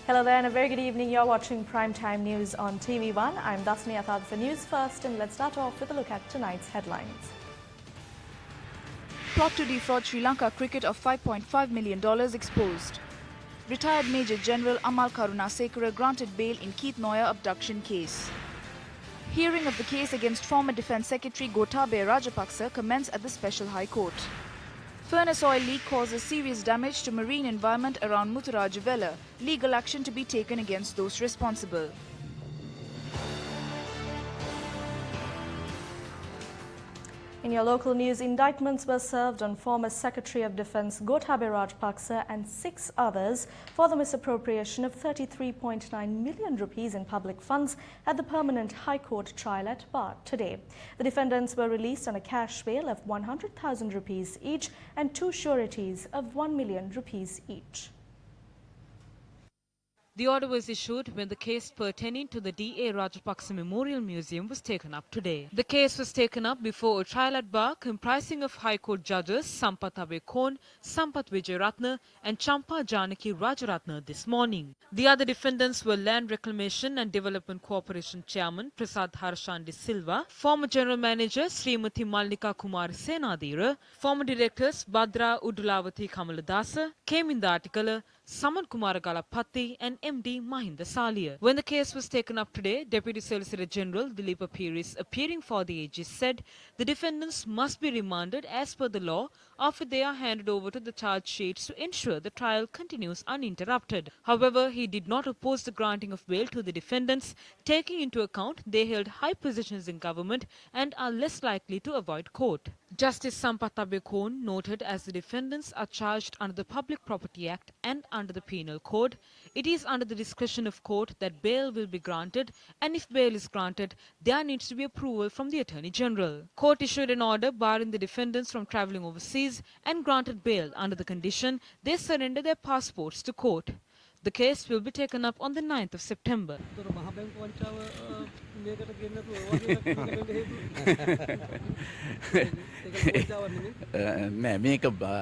Hello there and a very good evening. You're watching Primetime News on TV1. I'm Dasni Athad for News First, and let's start off with a look at tonight's headlines. Plot to defraud Sri Lanka Cricket of $5.5 million exposed. Retired Major General Amal Karunasekara granted bail in Keith Noyer abduction case. Hearing of the case against former Defence Secretary Gotabaya Rajapakse commenced at the Special High Court. Furnace oil leak causes serious damage to marine environment around Muthurajavela. Legal action to be taken against those responsible. In your local news, indictments were served on former Secretary of Defence Gotabaya Rajapakse and 6 others for the misappropriation of 33.9 million rupees in public funds at the Permanent High Court trial at Bar today. The defendants were released on a cash bail of 100,000 rupees each and 2 sureties of 1 million rupees each. The order was issued when the case pertaining to the D.A. Rajapakse Memorial Museum was taken up today. The case was taken up before a trial at bar comprising of High Court judges Sampath Abekon, Sampath Vijayaratne and Champa Janaki Rajaratne this morning. The other defendants were Land Reclamation and Development Corporation Chairman Prasad Harshan de Silva, former General Manager Srimati Mallika Kumar Senadira, former directors Badra Udulavati Kamaladasa, Keminda Artikala, Saman Kumar Galapatti and MD Mahinda Salia. When the case was taken up today, Deputy Solicitor General Dilip Apiris, appearing for the AG, said the defendants must be remanded as per the law after they are handed over to the charge sheets to ensure the trial continues uninterrupted. However, he did not oppose the granting of bail to the defendants, taking into account they held high positions in government and are less likely to avoid court. Justice Sampath Abekon noted as the defendants are charged under the Public Property Act and under the Penal Code, it is under the discretion of court that bail will be granted, and if bail is granted, there needs to be approval from the Attorney General. Court issued an order barring the defendants from travelling overseas and granted bail under the condition they surrender their passports to court. The case will be taken up on the 9th of September.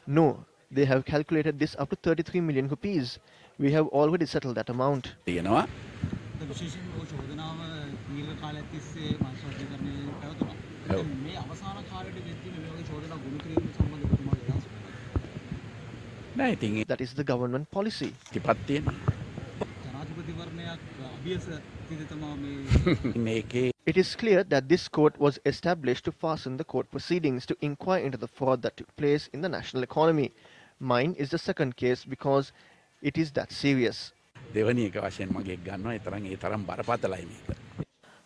No, they have calculated this up to 33 million rupees. We have already settled that amount. That is the government policy. It is clear that this court was established to fasten the court proceedings to inquire into the fraud that took place in the national economy. Mine is the second case because it is that serious.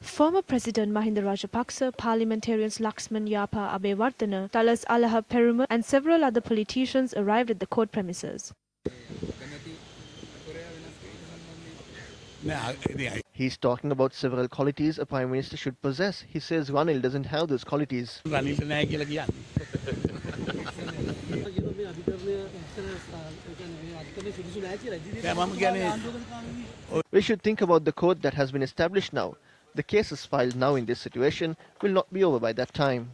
Former President Mahinda Rajapakse, parliamentarians Laxman Yapa Abewardena, Talas Alaha Perumal and several other politicians arrived at the court premises. He's talking about several qualities a Prime Minister should possess. He says Ranil doesn't have those qualities. We should think about the court that has been established now. The cases filed now in this situation will not be over by that time.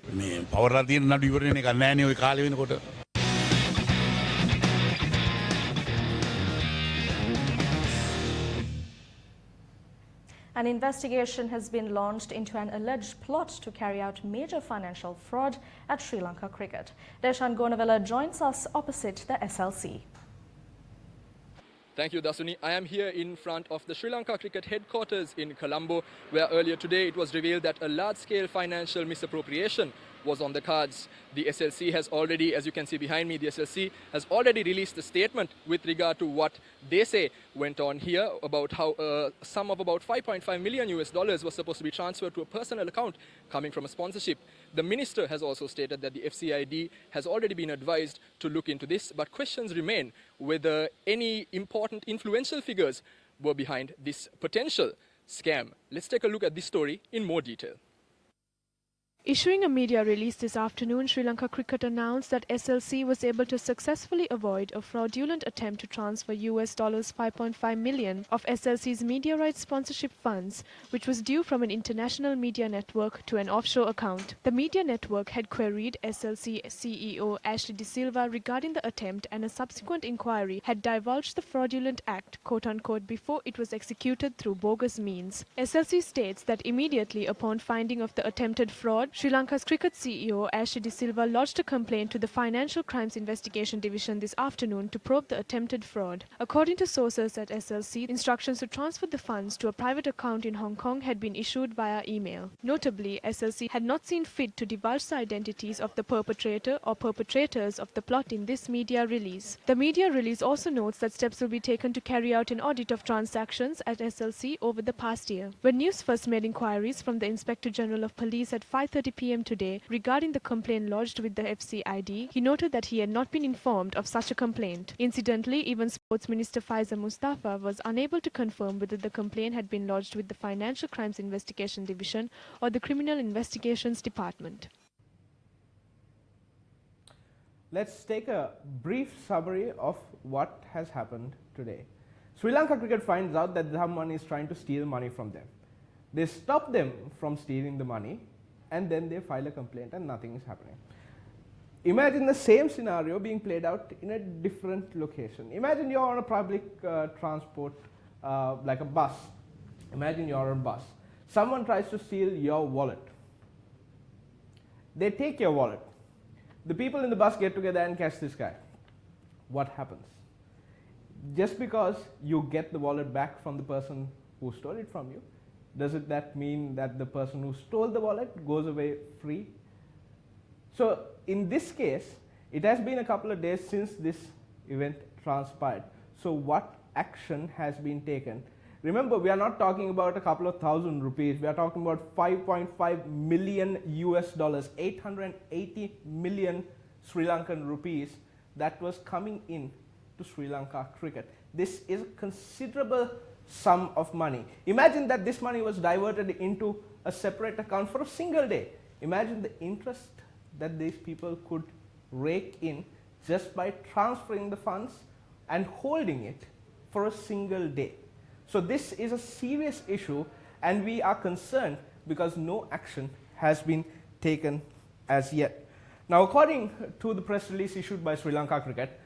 An investigation has been launched into an alleged plot to carry out major financial fraud at Sri Lanka Cricket. Deshan Gonavela joins us opposite the SLC. Thank you, Dasuni. I am here in front of the Sri Lanka Cricket headquarters in Colombo, where earlier today it was revealed that a large-scale financial misappropriation was on the cards. The SLC has already, as you can see behind me, the SLC has already released a statement with regard to what they say went on here about how a sum of about $5.5 million was supposed to be transferred to a personal account coming from a sponsorship. The minister has also stated that the FCID has already been advised to look into this, but questions remain whether any important influential figures were behind this potential scam. Let's take a look at this story in more detail. Issuing a media release this afternoon, Sri Lanka Cricket announced that SLC was able to successfully avoid a fraudulent attempt to transfer US dollars 5.5 million of SLC's media rights sponsorship funds, which was due from an international media network to an offshore account. The media network had queried SLC CEO Ashley De Silva regarding the attempt, and a subsequent inquiry had divulged the fraudulent act, quote-unquote, before it was executed through bogus means. SLC states that immediately upon finding of the attempted fraud, Sri Lanka's cricket CEO Ashley De Silva lodged a complaint to the Financial Crimes Investigation Division this afternoon to probe the attempted fraud. According to sources at SLC, instructions to transfer the funds to a private account in Hong Kong had been issued via email. Notably, SLC had not seen fit to divulge the identities of the perpetrator or perpetrators of the plot in this media release. The media release also notes that steps will be taken to carry out an audit of transactions at SLC over the past year. When Newsfirst made inquiries from the Inspector General of Police at 5:30 p.m. today regarding the complaint lodged with the FCID, he noted that he had not been informed of such a complaint. Incidentally, even Sports Minister Faisal Mustafa was unable to confirm whether the complaint had been lodged with the Financial Crimes Investigation Division or the Criminal Investigations Department. Let's take a brief summary of what has happened today. Sri Lanka Cricket finds out that someone is trying to steal money from them. They stop them from stealing the money, and then they file a complaint and nothing is happening. Imagine the same scenario being played out in a different location. Imagine you're on a public transport, like a bus. Imagine you're on a bus. Someone tries to steal your wallet. They take your wallet. The people in the bus get together and catch this guy. What happens? Just because you get the wallet back from the person who stole it from you, does that mean that the person who stole the wallet goes away free? So in this case, it has been a couple of days since this event transpired. So what action has been taken? Remember, we are not talking about a couple of thousand rupees. We are talking about 5.5 million US dollars, 880 million Sri Lankan rupees that was coming in to Sri Lanka Cricket. This is a considerable sum of money. Imagine that this money was diverted into a separate account for a single day. Imagine the interest that these people could rake in just by transferring the funds and holding it for a single day. So this is a serious issue, and we are concerned because no action has been taken as yet. Now, according to the press release issued by Sri Lanka Cricket,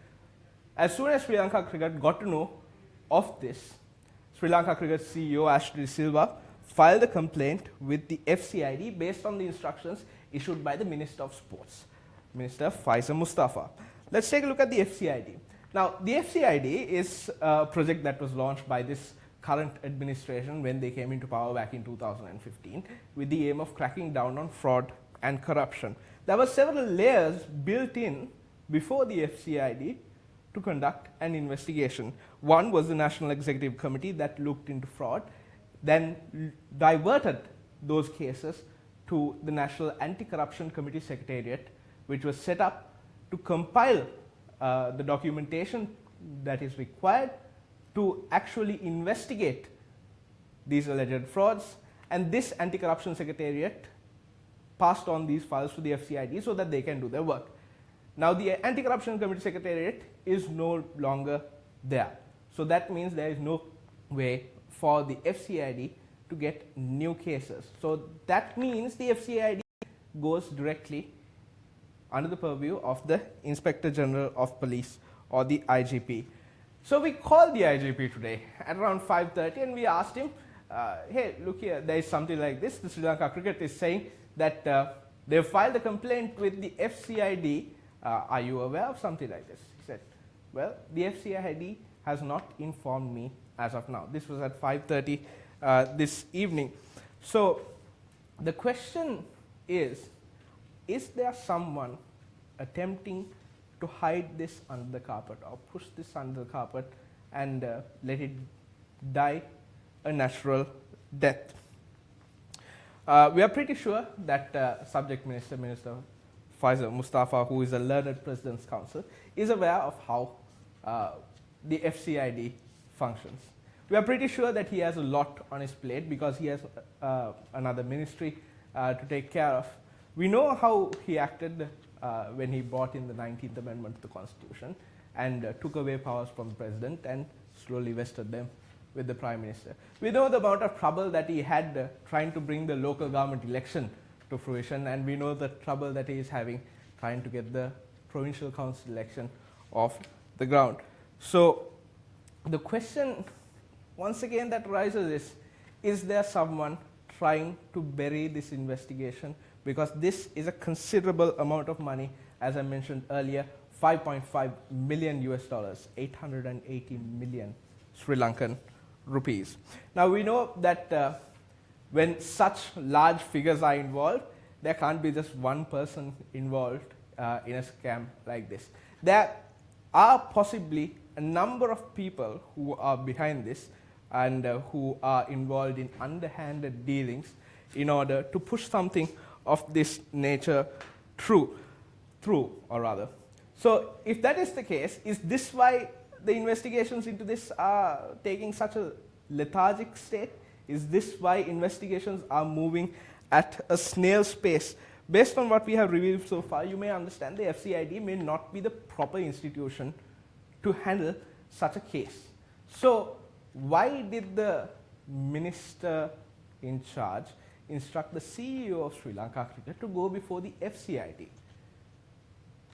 as soon as Sri Lanka Cricket got to know of this, Sri Lanka Cricket CEO Ashley De Silva filed a complaint with the FCID based on the instructions issued by the Minister of Sports, Minister Faisal Mustafa. Let's take a look at the FCID. Now, the FCID is a project that was launched by this current administration when they came into power back in 2015 with the aim of cracking down on fraud and corruption. There were several layers built in before the FCID to conduct an investigation. One was the National Executive Committee that looked into fraud, then diverted those cases to the National Anti-Corruption Committee Secretariat, which was set up to compile the documentation that is required to actually investigate these alleged frauds, and this Anti-Corruption Secretariat passed on these files to the FCID so that they can do their work. Now, the Anti-Corruption Committee Secretariat is no longer there. So that means there is no way for the FCID to get new cases. So that means the FCID goes directly under the purview of the Inspector General of Police, or the IGP. So we called the IGP today at around 5:30 and we asked him, hey, look here, there is something like this. The Sri Lanka Cricket is saying that they have filed a complaint with the FCID. Are you aware of something like this? He said, well, the FCID has not informed me as of now. This was at 5:30 this evening. So the question is there someone attempting to hide this under the carpet or push this under the carpet and let it die a natural death? We are pretty sure that subject minister, Minister Faisal Mustafa, who is a learned President's Counsel, is aware of how the FCID functions. We are pretty sure that he has a lot on his plate because he has another ministry to take care of. We know how he acted when he brought in the 19th Amendment to the Constitution and took away powers from the President and slowly vested them with the Prime Minister. We know the amount of trouble that he had trying to bring the local government election to fruition, and we know the trouble that he is having trying to get the provincial council election off the ground. So the question once again that arises is there someone trying to bury this investigation? Because this is a considerable amount of money, as I mentioned earlier, $5.5 million, 880 million Sri Lankan rupees. Now we know that when such large figures are involved, there can't be just one person involved in a scam like this. There are possibly a number of people who are behind this and who are involved in underhanded dealings in order to push something of this nature through. So if that is the case, is this why the investigations into this are taking such a lethargic state? Is this why investigations are moving at a snail's pace? Based on what we have reviewed so far, you may understand the FCID may not be the proper institution to handle such a case. So why did the minister in charge instruct the CEO of Sri Lanka Cricket to go before the FCID?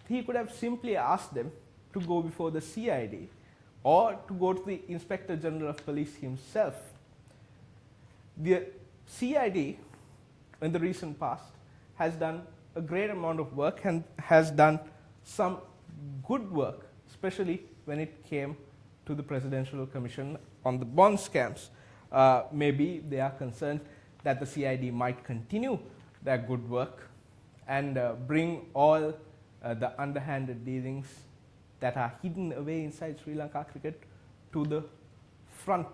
He could have simply asked them to go before the CID or to go to the Inspector General of Police himself. The CID in the recent past has done a great amount of work and has done some good work, especially when it came to the Presidential Commission on the bond scams. Maybe they are concerned that the CID might continue their good work and bring all the underhanded dealings that are hidden away inside Sri Lanka Cricket to the front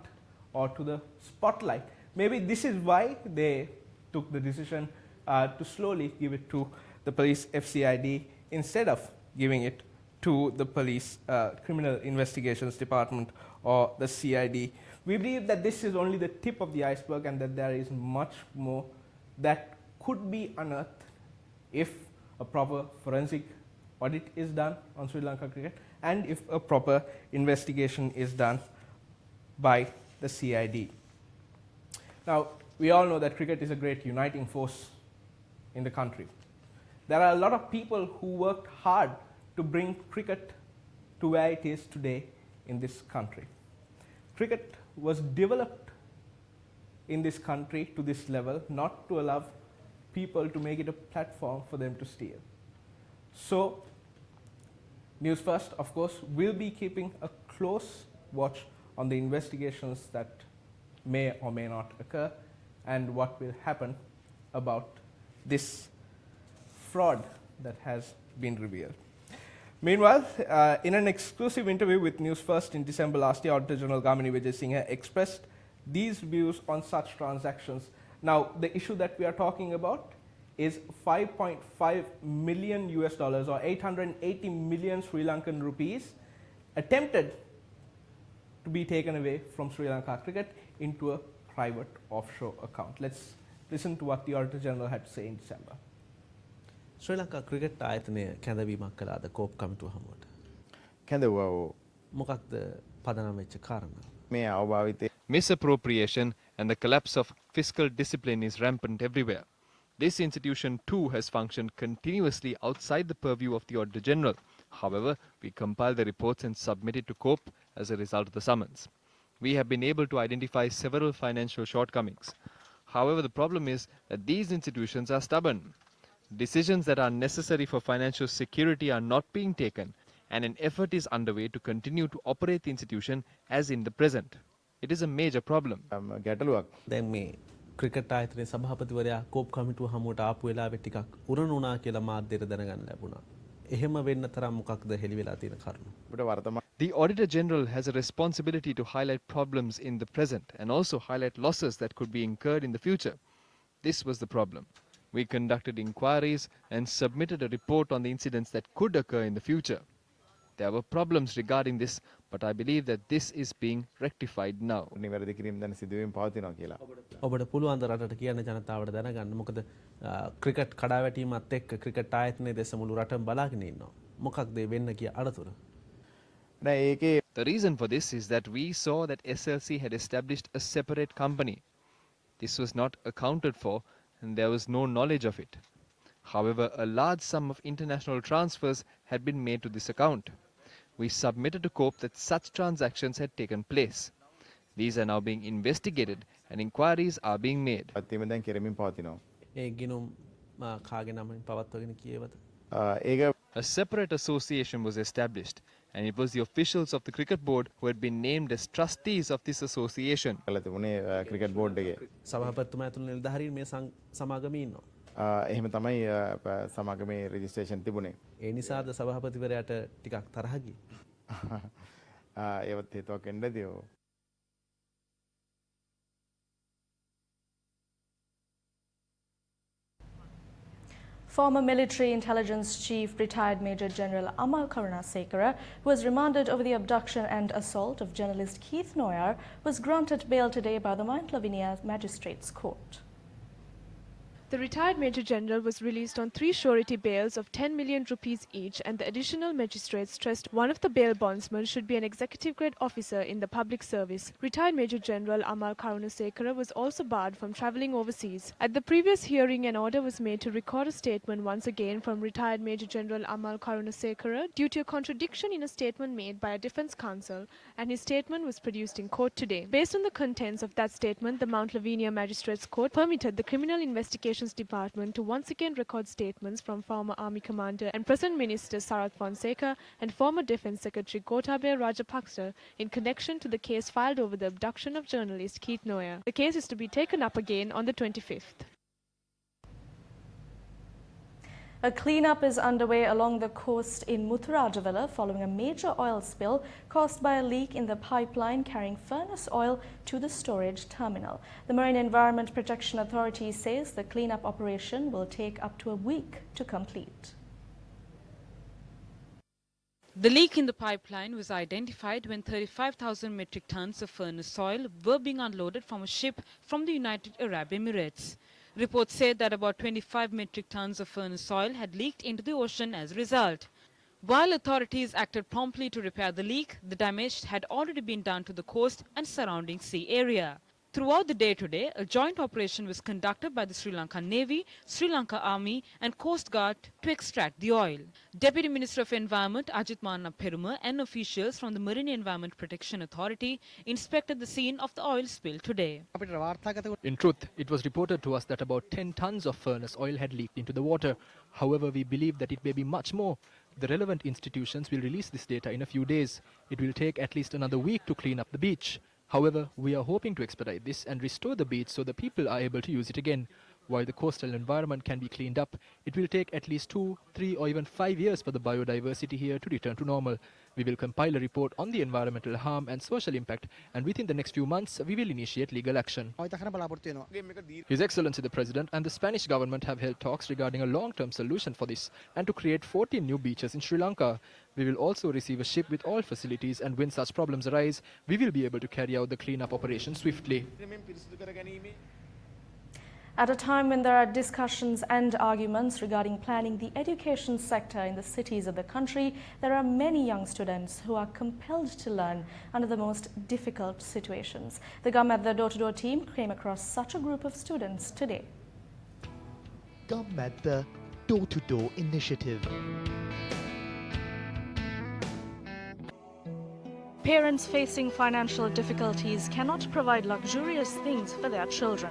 or to the spotlight. Maybe this is why they took the decision to slowly give it to the police FCID instead of giving it to the police criminal investigations department or the CID. We believe that this is only the tip of the iceberg and that there is much more that could be unearthed if a proper forensic audit is done on Sri Lanka Cricket and if a proper investigation is done by the CID. Now, we all know that cricket is a great uniting force in the country. There are a lot of people who worked hard to bring cricket to where it is today in this country. Cricket was developed in this country to this level not to allow people to make it a platform for them to steal. So, Newsfirst, of course, will be keeping a close watch on the investigations that may or may not occur and what will happen about this fraud that has been revealed. Meanwhile, in an exclusive interview with Newsfirst in December last year, Auditor General Gamini Vijayasinghe expressed these views on such transactions. Now, the issue that we are talking about is $5.5 million or 880 million Sri Lankan rupees attempted to be taken away from Sri Lanka Cricket into a private offshore account. Let's listen to what the Auditor General had to say in December. Sri Lanka cricket ආයතනය කැඳවීමක් කළාද COPE කමිටුව හමුවට. කැඳවුවා. මොකක්ද පදනම් වෙච්ච කාරණා? මේ අවභාවිතය Misappropriation and the collapse of fiscal discipline is rampant everywhere. This institution too has functioned continuously outside the purview of the Auditor General. However, we compile the reports and submit it to COPE as a result of the summons. We have been able to identify several financial shortcomings. However, the problem is that these institutions are stubborn. Decisions that are necessary for financial security are not being taken, and an effort is underway to continue to operate the institution as in the present. It is a major problem. ගැටලුවක්. දැන් මේ cricket ආයතනයේ සභාපතිවරයා COPE කමිටුව හමුවට ආපු වෙලාවේ ටිකක් උරණුණා කියලා මාධ්‍යයට දැනගන්න ලැබුණා. එහෙම වෙන්න තරම් මොකක්ද හෙළි වෙලා තියෙන කරුණු? අපිට වර්තමාන The Auditor General has a responsibility to highlight problems in the present and also highlight losses that could be incurred in the future. This was the problem. We conducted inquiries and submitted a report on the incidents that could occur in the future. There were problems regarding this, but I believe that this is being rectified now. නිවැරදි කිරීම දැන් සිදුවීම් පවතිනවා කියලා. ඔබට පුළුවන් ද රටට කියන්න ජනතාවට දැනගන්න මොකද ක්‍රිකට් කඩාවැටීමත් එක්ක ක්‍රිකට් ආයතනයේ දෙස මුළු රටම බලාගෙන ඉන්නවා. මොකක්ද ඒ වෙන්න කිය අරතුර? නෑ ඒකේ The reason for this is that we saw that SLC had established a separate company. This was not accounted for and there was no knowledge of it. However, a large sum of international transfers had been made to this account. We submitted to COPE that such transactions had taken place. These are now being investigated and inquiries are being made. පත්වීම දැන් කෙරෙමින් පවතිනවා. ඒ ගිණුම් කාගේ නමින් පවත්වගෙන කියවද? ඒක A separate association was established and it was the officials of the cricket board who had been named as trustees of this association. කළ තිබුණේ cricket board එකේ. සභාපතිතුමා ඇතුළු නිලධාරීන් මේ සමාගමේ ඉන්නවා. එහෙම තමයි සමාගමේ රෙජිස්ට්‍රේෂන් තිබුණේ. ඒ නිසාද සභාපතිවරයාට ටිකක් තරහ ගියේ? ඒවත් හේතුවක් වෙන්න ඇතිව. Former military intelligence chief, retired Major General Amal Karunasekara, who was remanded over the abduction and assault of journalist Keith Noyar, was granted bail today by the Mount Lavinia Magistrates Court. The retired Major General was released on 3 surety bails of 10 million rupees each, and the additional magistrates stressed one of the bail bondsmen should be an executive grade officer in the public service. Retired Major General Amal Karunasekara was also barred from travelling overseas. At the previous hearing, an order was made to record a statement once again from retired Major General Amal Karunasekara due to a contradiction in a statement made by a defence counsel, and his statement was produced in court today. Based on the contents of that statement, the Mount Lavinia Magistrates Court permitted the Criminal Investigations Department to once again record statements from former Army Commander and present Minister Sarath Fonseca and former Defence Secretary Gotabaya Rajapakse in connection to the case filed over the abduction of journalist Keith Noyar. The case is to be taken up again on the 25th. A cleanup is underway along the coast in Muthuradjavilla following a major oil spill caused by a leak in the pipeline carrying furnace oil to the storage terminal. The Marine Environment Protection Authority says the cleanup operation will take up to a week to complete. The leak in the pipeline was identified when 35,000 metric tons of furnace oil were being unloaded from a ship from the United Arab Emirates. Reports said that about 25 metric tons of furnace oil had leaked into the ocean as a result. While authorities acted promptly to repair the leak, the damage had already been done to the coast and surrounding sea area. Throughout the day today, a joint operation was conducted by the Sri Lanka Navy, Sri Lanka Army and Coast Guard to extract the oil. Deputy Minister of Environment Ajit Manna Peruma and officials from the Marine Environment Protection Authority inspected the scene of the oil spill today. In truth, it was reported to us that about 10 tons of furnace oil had leaked into the water. However, we believe that it may be much more. The relevant institutions will release this data in a few days. It will take at least another week to clean up the beach. However, we are hoping to expedite this and restore the beach so the people are able to use it again. While the coastal environment can be cleaned up, it will take at least 2, 3 or even 5 years for the biodiversity here to return to normal. We will compile a report on the environmental harm and social impact, and within the next few months, we will initiate legal action. His Excellency the President and the Spanish government have held talks regarding a long-term solution for this and to create 14 new beaches in Sri Lanka. We will also receive a ship with all facilities, and when such problems arise, we will be able to carry out the cleanup operation swiftly. At a time when there are discussions and arguments regarding planning the education sector in the cities of the country, there are many young students who are compelled to learn under the most difficult situations. The Gum at the Door-to-Door team came across such a group of students today. Gum at the Door-to-Door initiative. Parents facing financial difficulties cannot provide luxurious things for their children.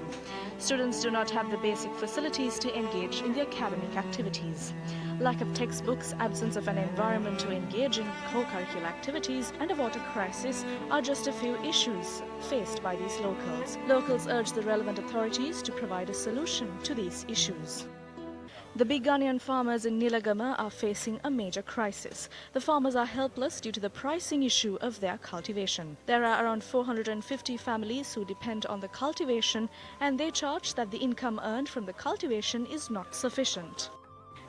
Students do not have the basic facilities to engage in the academic activities. Lack of textbooks, absence of an environment to engage in co-curricular activities, and a water crisis are just a few issues faced by these locals. Locals urge the relevant authorities to provide a solution to these issues. The big onion farmers in Nilagama are facing a major crisis. The farmers are helpless due to the pricing issue of their cultivation. There are around 450 families who depend on the cultivation, and they charge that the income earned from the cultivation is not sufficient.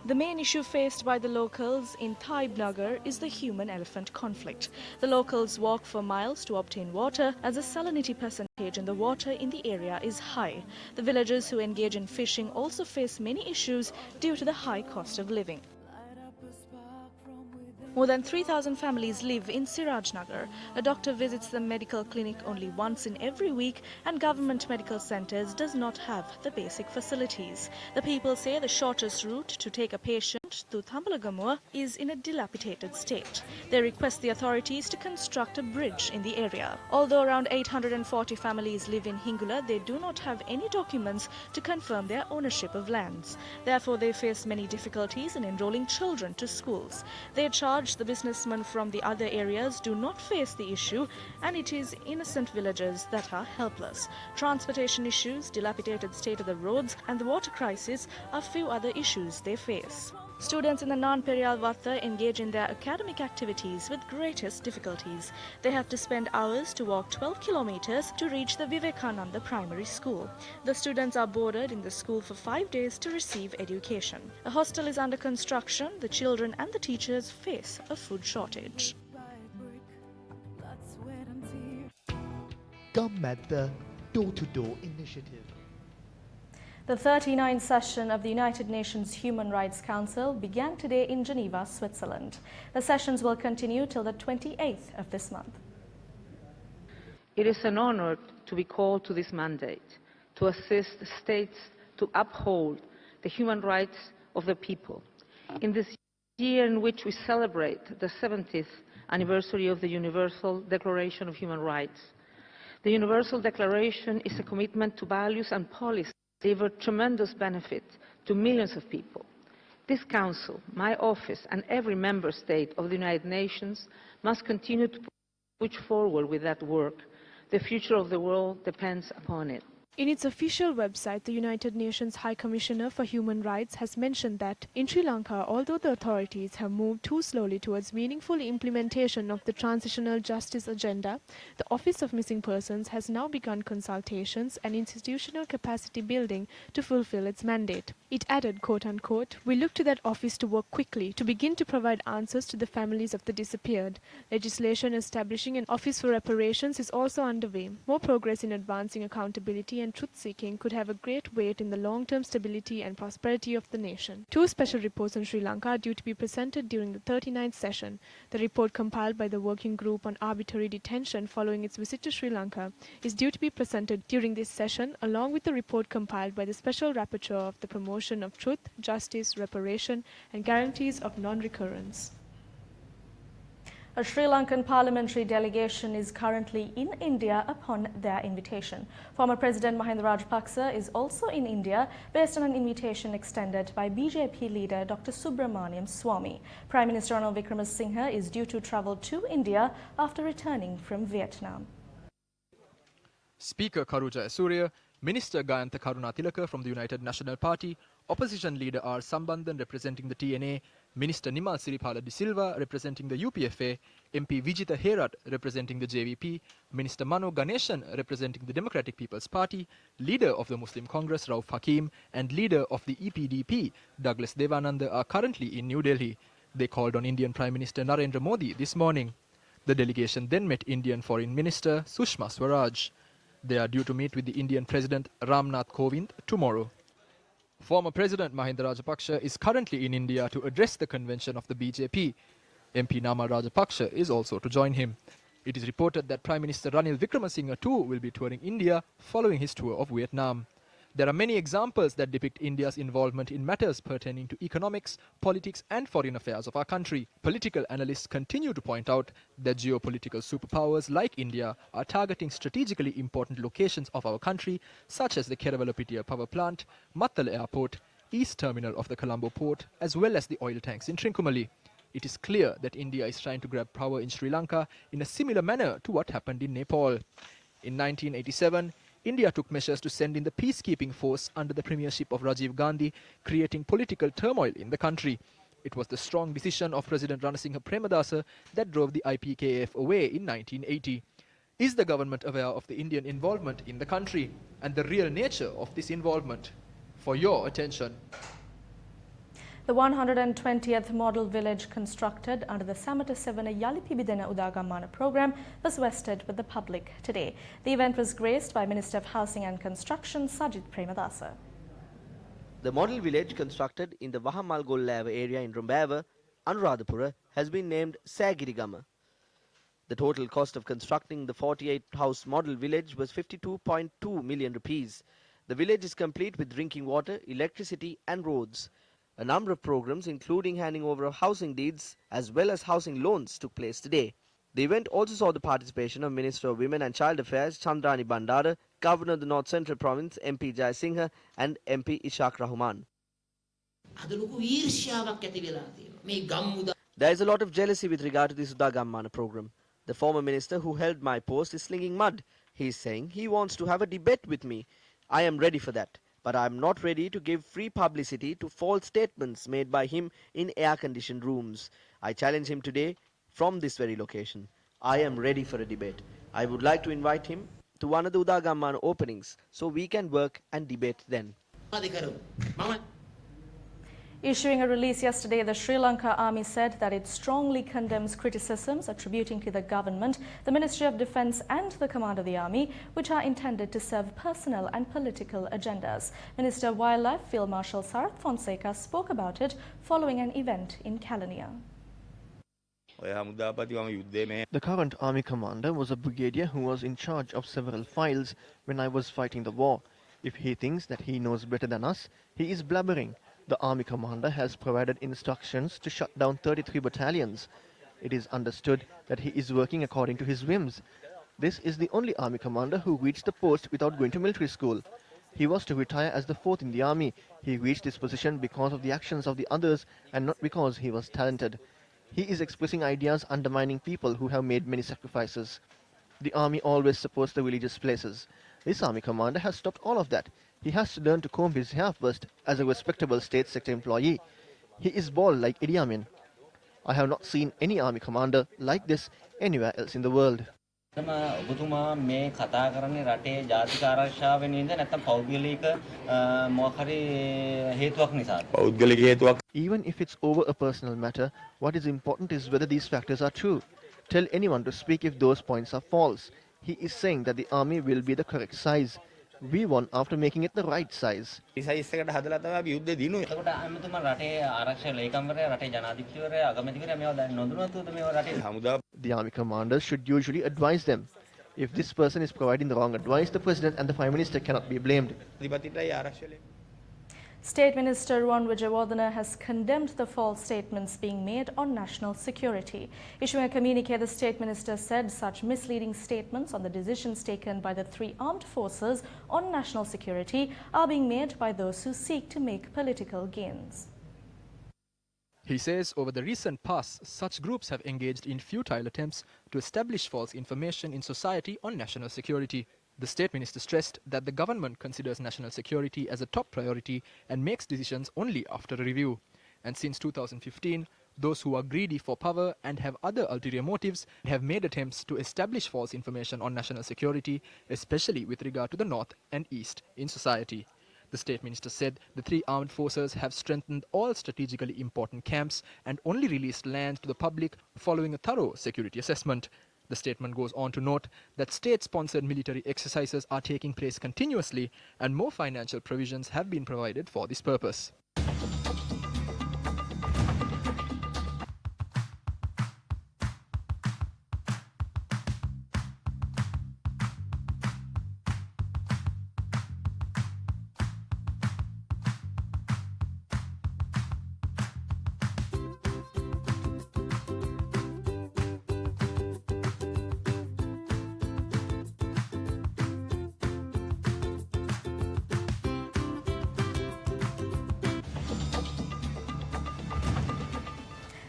The main issue faced by the locals in Nagar is the human-elephant conflict. The locals walk for miles to obtain water as the salinity percentage in the water in the area is high. The villagers who engage in fishing also face many issues due to the high cost of living. More than 3,000 families live in Sirajnagar. A doctor visits the medical clinic only once in every week, and government medical centers does not have the basic facilities. The people say the shortest route to take a patient to Thambalagamuwa is in a dilapidated state. They request the authorities to construct a bridge in the area. Although around 840 families live in Hingula, they do not have any documents to confirm their ownership of lands. Therefore, they face many difficulties in enrolling children to schools. They charge the businessmen from the other areas do not face the issue, and it is innocent villagers that are helpless. Transportation issues, dilapidated state of the roads, and the water crisis are few other issues they face. Students in the non-Periyal Vattha engage in their academic activities with greatest difficulties. They have to spend hours to walk 12 kilometers to reach the Vivekananda Primary School. The students are boarded in the school for 5 days to receive education. A hostel is under construction. The children and the teachers face a food shortage. Come at the door-to-door initiative. The 39th session of the United Nations Human Rights Council began today in Geneva, Switzerland. The sessions will continue till the 28th of this month. It is an honor to be called to this mandate, to assist states to uphold the human rights of the people. In this year in which we celebrate the 70th anniversary of the Universal Declaration of Human Rights, the Universal Declaration is a commitment to values and policies deliver tremendous benefit to millions of people. This Council, my office and every member state of the United Nations must continue to push forward with that work. The future of the world depends upon it. In its official website, the United Nations High Commissioner for Human Rights has mentioned that in Sri Lanka, although the authorities have moved too slowly towards meaningful implementation of the transitional justice agenda, the Office of Missing Persons has now begun consultations and institutional capacity building to fulfill its mandate. It added, quote-unquote, "We look to that office to work quickly to begin to provide answers to the families of the disappeared. Legislation establishing an office for reparations is also underway. More progress in advancing accountability and truth-seeking could have a great weight in the long-term stability and prosperity of the nation." Two special reports on Sri Lanka are due to be presented during the 39th session. The report compiled by the Working Group on Arbitrary Detention following its visit to Sri Lanka is due to be presented during this session, along with the report compiled by the Special Rapporteur of the Promotion of Truth, Justice, Reparation and Guarantees of Non-Recurrence. A Sri Lankan parliamentary delegation is currently in India upon their invitation. Former President Mahinda Rajapakse is also in India based on an invitation extended by BJP leader Dr. Subramaniam Swamy. Prime Minister Ranil Wickremesinghe is due to travel to India after returning from Vietnam. Speaker Karu Jayasuriya, Minister Gayantha Karunatilaka from the United National Party, Opposition Leader R. Sambandhan representing the TNA, Minister Nimal Siripala de Silva representing the UPFA, MP Vijitha Herat representing the JVP, Minister Mano Ganeshan representing the Democratic People's Party, Leader of the Muslim Congress Rauf Hakim and Leader of the EPDP Douglas Devananda are currently in New Delhi. They called on Indian Prime Minister Narendra Modi this morning. The delegation then met Indian Foreign Minister Sushma Swaraj. They are due to meet with the Indian President Ramnath Kovind tomorrow. Former President Mahinda Rajapakse is currently in India to address the convention of the BJP. MP Nama Rajapakse is also to join him. It is reported that Prime Minister Ranil Wickremesinghe too will be touring India following his tour of Vietnam. There are many examples that depict India's involvement in matters pertaining to economics, politics and foreign affairs of our country. Political analysts continue to point out that geopolitical superpowers like India are targeting strategically important locations of our country, such as the Keravalapitia power plant, Mattal airport, east terminal of the Colombo port, as well as the oil tanks in Trincomalee. It is clear that India is trying to grab power in Sri Lanka in a similar manner to what happened in Nepal. In 1987, India took measures to send in the peacekeeping force under the premiership of Rajiv Gandhi, creating political turmoil in the country. It was the strong decision of President Ranasinghe Premadasa that drove the IPKF away in 1980. Is the government aware of the Indian involvement in the country and the real nature of this involvement? For your attention. The 120th model village constructed under the Samata Sevana Yali Pibidena Udagammana program was vested with the public today. The event was graced by Minister of Housing and Construction Sajid Premadasa. The model village constructed in the Wahamalgollava area in Rumbava, Anuradhapura, has been named Sagirigama. The total cost of constructing the 48-house model village was 52.2 million rupees. The village is complete with drinking water, electricity and roads. A number of programs, including handing over of housing deeds as well as housing loans, took place today. The event also saw the participation of Minister of Women and Child Affairs Chandrani Bandara, Governor of the North Central Province MP Jai Singha and MP Ishaq Rahman. There is a lot of jealousy with regard to this Udagammana program. The former minister who held my post is slinging mud. He is saying he wants to have a debate with me. I am ready for that. But I am not ready to give free publicity to false statements made by him in air-conditioned rooms. I challenge him today from this very location. I am ready for a debate. I would like to invite him to one of the Udagammana openings so we can work and debate then. Issuing a release yesterday, the Sri Lanka Army said that it strongly condemns criticisms attributing to the government, the Ministry of Defence and the Command of the Army, which are intended to serve personal and political agendas. Minister of Wildlife Field Marshal Sarath Fonseca spoke about it following an event in Kelaniya. The current army commander was a brigadier who was in charge of several files when I was fighting the war. If he thinks that he knows better than us, he is blabbering. The army commander has provided instructions to shut down 33 battalions. It is understood that he is working according to his whims. This is the only army commander who reached the post without going to military school. He was to retire as the 4th in the army. He reached this position because of the actions of the others and not because he was talented. He is expressing ideas undermining people who have made many sacrifices. The army always supports the religious places. This army commander has stopped all of that. He has to learn to comb his hair first as a respectable state sector employee. He is bald like Idi Amin. I have not seen any army commander like this anywhere else in the world. Even if it's over a personal matter, what is important is whether these factors are true. Tell anyone to speak if those points are false. He is saying that the army will be the correct size. We won after making it the right size. The army commanders should usually advise them. If this person is providing the wrong advice, the President and the Prime Minister cannot be blamed. State Minister Ruwan Wijewardena has condemned the false statements being made on national security. Issuing a communique, the State Minister said such misleading statements on the decisions taken by the 3 armed forces on national security are being made by those who seek to make political gains. He says over the recent past, such groups have engaged in futile attempts to establish false information in society on national security. The State Minister stressed that the government considers national security as a top priority and makes decisions only after a review. And since 2015, those who are greedy for power and have other ulterior motives have made attempts to establish false information on national security, especially with regard to the North and East in society. The State Minister said the 3 armed forces have strengthened all strategically important camps and only released land to the public following a thorough security assessment. The statement goes on to note that state-sponsored military exercises are taking place continuously and more financial provisions have been provided for this purpose.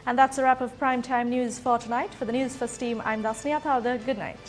And that's a wrap of Primetime News for tonight. For the Newsfirst team, I'm Dasniya Thalda. Good night.